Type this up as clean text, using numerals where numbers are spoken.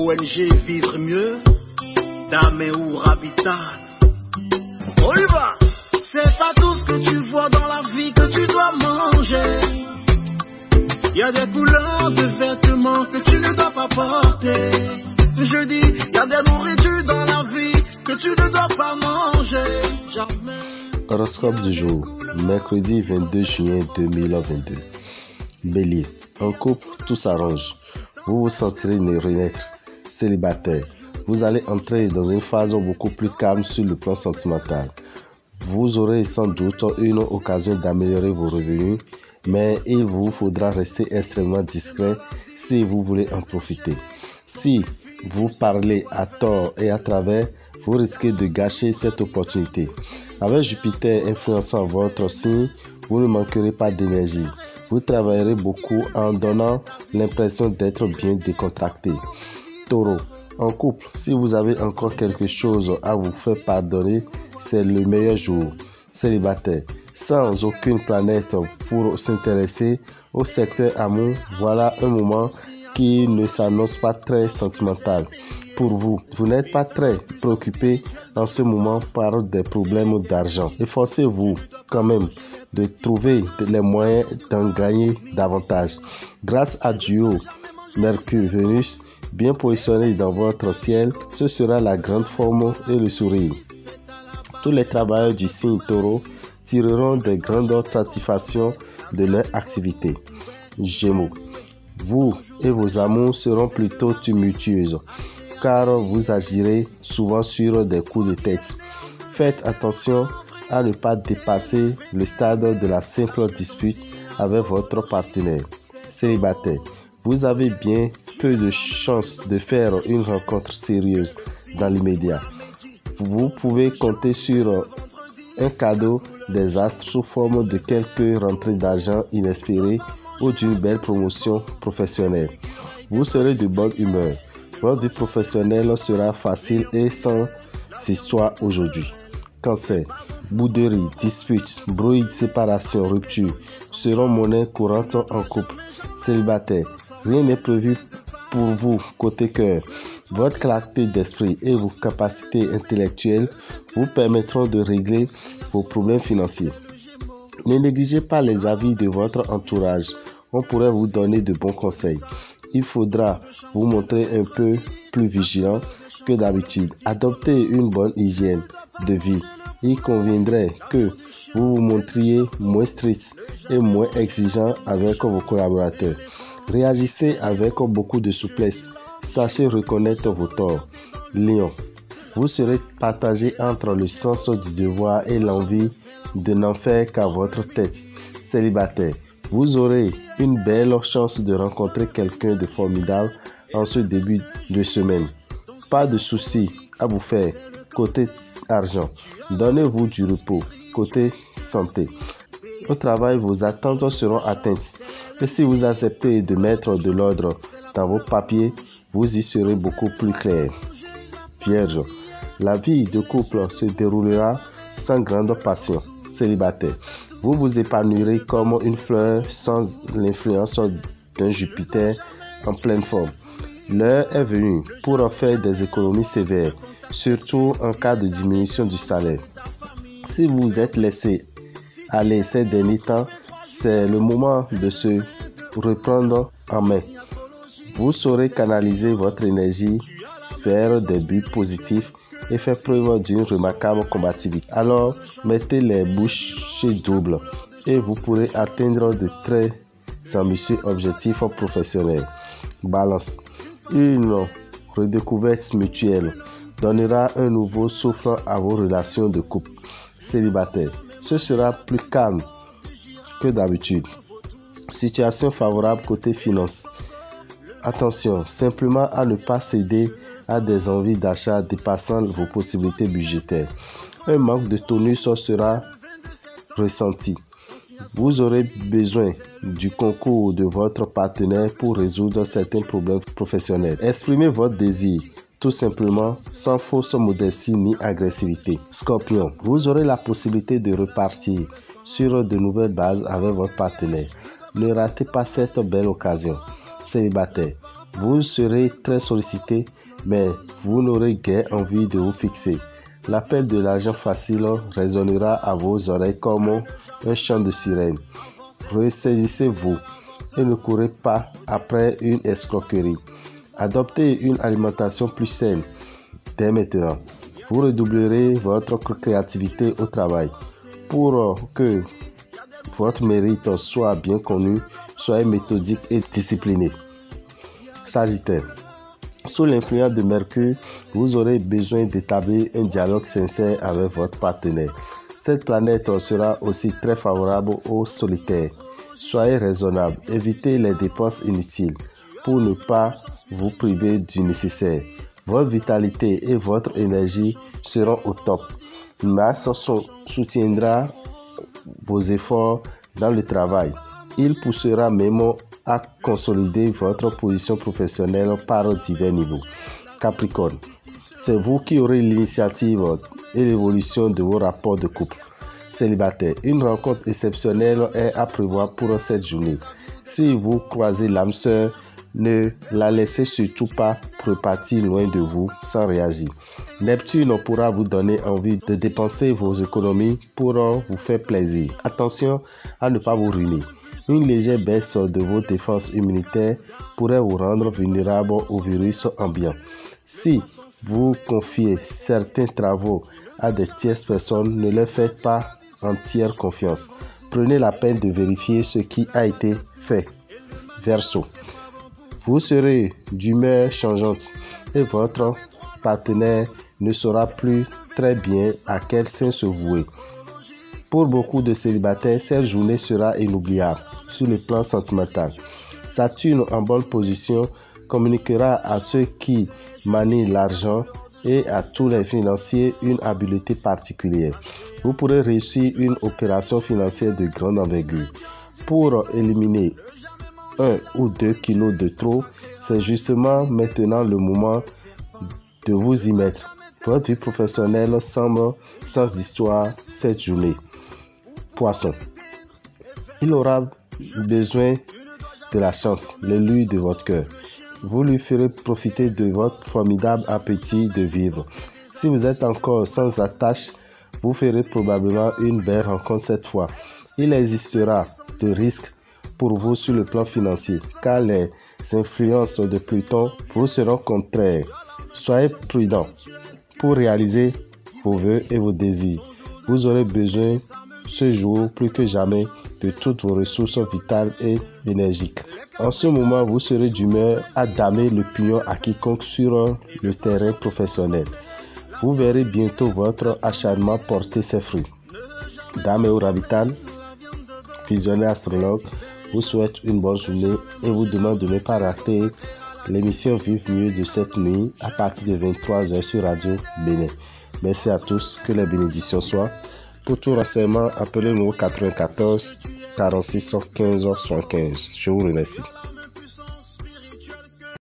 ONG Vivre Mieux, Dame ou Habitat. On y va! C'est pas tout ce que tu vois dans la vie que tu dois manger. Il y a des couleurs de vêtements que tu ne dois pas porter. Je dis, il y a des nourritures dans la vie que tu ne dois pas manger. Jamais. Horoscope du jour, mercredi 22 juin 2022. Bélier, en couple, tout s'arrange. Vous vous sentirez renaître. Célibataire, vous allez entrer dans une phase beaucoup plus calme sur le plan sentimental. Vous aurez sans doute une occasion d'améliorer vos revenus, mais il vous faudra rester extrêmement discret si vous voulez en profiter. Si vous parlez à tort et à travers, vous risquez de gâcher cette opportunité. Avec Jupiter influençant votre signe, vous ne manquerez pas d'énergie. Vous travaillerez beaucoup en donnant l'impression d'être bien décontracté. Taureau, en couple, si vous avez encore quelque chose à vous faire pardonner, c'est le meilleur jour. Célibataire, sans aucune planète pour s'intéresser au secteur amour, voilà un moment qui ne s'annonce pas très sentimental. Pour vous, vous n'êtes pas très préoccupé en ce moment par des problèmes d'argent. Efforcez-vous quand même de trouver les moyens d'en gagner davantage. Grâce à duo Mercure-Vénus, bien positionné dans votre ciel, ce sera la grande forme et le sourire. Tous les travailleurs du signe Taureau tireront de grandes satisfactions de leur activité. Gémeaux, vous et vos amours seront plutôt tumultueuses car vous agirez souvent sur des coups de tête. Faites attention à ne pas dépasser le stade de la simple dispute avec votre partenaire. Célibataire, vous avez bien peu de chances de faire une rencontre sérieuse dans l'immédiat. Vous pouvez compter sur un cadeau des astres sous forme de quelques rentrées d'argent inespérées ou d'une belle promotion professionnelle. Vous serez de bonne humeur. Votre vie professionnelle sera facile et sans histoire aujourd'hui. Cancer, bouderie, disputes, bruit, séparation, rupture seront monnaie courante en couple. Célibataire, rien n'est prévu pour vous côté cœur. Votre clarté d'esprit et vos capacités intellectuelles vous permettront de régler vos problèmes financiers. Ne négligez pas les avis de votre entourage. On pourrait vous donner de bons conseils. Il faudra vous montrer un peu plus vigilant que d'habitude. Adoptez une bonne hygiène de vie. Il conviendrait que vous vous montriez moins strict et moins exigeant avec vos collaborateurs. Réagissez avec beaucoup de souplesse. Sachez reconnaître vos torts. Lion, vous serez partagé entre le sens du devoir et l'envie de n'en faire qu'à votre tête. Célibataire, vous aurez une belle chance de rencontrer quelqu'un de formidable en ce début de semaine. Pas de soucis à vous faire côté argent. Donnez-vous du repos côté santé. Au travail, vos attentes seront atteintes. Et si vous acceptez de mettre de l'ordre dans vos papiers, vous y serez beaucoup plus clair. Vierge, la vie de couple se déroulera sans grande passion. Célibataire, vous vous épanouirez comme une fleur sans l'influence d'un Jupiter en pleine forme. L'heure est venue pour faire des économies sévères, surtout en cas de diminution du salaire. Si vous vous êtes laissé aller ces derniers temps, c'est le moment de se reprendre en main. Vous saurez canaliser votre énergie vers des buts positifs et faire preuve d'une remarquable combativité. Alors, mettez les bouchées doubles et vous pourrez atteindre de très ambitieux objectifs professionnels. Balance, une redécouverte mutuelle donnera un nouveau souffle à vos relations de couple. Célibataire, ce sera plus calme que d'habitude. Situation favorable côté finance. Attention, simplement à ne pas céder à des envies d'achat dépassant vos possibilités budgétaires. Un manque de tonus sera ressenti. Vous aurez besoin du concours de votre partenaire pour résoudre certains problèmes professionnels. Exprimez votre désir, tout simplement, sans fausse modestie ni agressivité. Scorpion, vous aurez la possibilité de repartir sur de nouvelles bases avec votre partenaire. Ne ratez pas cette belle occasion. Célibataire, Vous serez très sollicité, mais vous n'aurez guère envie de vous fixer. L'appel de l'argent facile résonnera à vos oreilles comme un chant de sirène. Ressaisissez-vous et ne courez pas après une escroquerie. Adoptez une alimentation plus saine dès maintenant. Vous redoublerez votre créativité au travail. Pour que votre mérite soit bien connu, soyez méthodique et discipliné. Sagittaire. Sous l'influence de Mercure, vous aurez besoin d'établir un dialogue sincère avec votre partenaire. Cette planète sera aussi très favorable aux solitaires. Soyez raisonnable, évitez les dépenses inutiles pour ne pas vous priver du nécessaire. Votre vitalité et votre énergie seront au top. Mars soutiendra vos efforts dans le travail. Il poussera même à consolider votre position professionnelle par divers niveaux. Capricorne, c'est vous qui aurez l'initiative et l'évolution de vos rapports de couple. Célibataire, une rencontre exceptionnelle est à prévoir pour cette journée. Si vous croisez l'âme sœur, ne la laissez surtout pas repartir loin de vous sans réagir. Neptune pourra vous donner envie de dépenser vos économies pour vous faire plaisir. Attention à ne pas vous ruiner. Une légère baisse de vos défenses immunitaires pourrait vous rendre vulnérable au virus ambiant. Si vous confiez certains travaux à des tierces personnes, ne leur faites pas entière confiance. Prenez la peine de vérifier ce qui a été fait. Verseau. Vous serez d'humeur changeante et votre partenaire ne saura plus très bien à quel sein se vouer. Pour beaucoup de célibataires, cette journée sera inoubliable sur le plan sentimental. Saturne en bonne position communiquera à ceux qui manient l'argent et à tous les financiers une habileté particulière. Vous pourrez réussir une opération financière de grande envergure. Pour éliminer 1 ou 2 kilos de trop, c'est justement maintenant le moment de vous y mettre. Votre vie professionnelle semble sans histoire cette journée. Poisson. Il aura besoin de la chance, l'élu de votre cœur. Vous lui ferez profiter de votre formidable appétit de vivre. Si vous êtes encore sans attache, vous ferez probablement une belle rencontre cette fois. Il existera de risques pour vous sur le plan financier, car les influences de Pluton vous seront contraires. Soyez prudent pour réaliser vos vœux et vos désirs. Vous aurez besoin ce jour plus que jamais de toutes vos ressources vitales et énergiques. En ce moment, vous serez d'humeur à damer le pion à quiconque sur le terrain professionnel. Vous verrez bientôt votre acharnement porter ses fruits. Dame Aura Vital, visionnaire astrologue, vous souhaite une bonne journée et vous demande de ne pas rater l'émission Vive Mieux de cette nuit à partir de 23h sur Radio Bénin. Merci à tous, que les bénédictions soient. Pour tout renseignement, appelez-nous 94 46 15 75. Je vous remercie.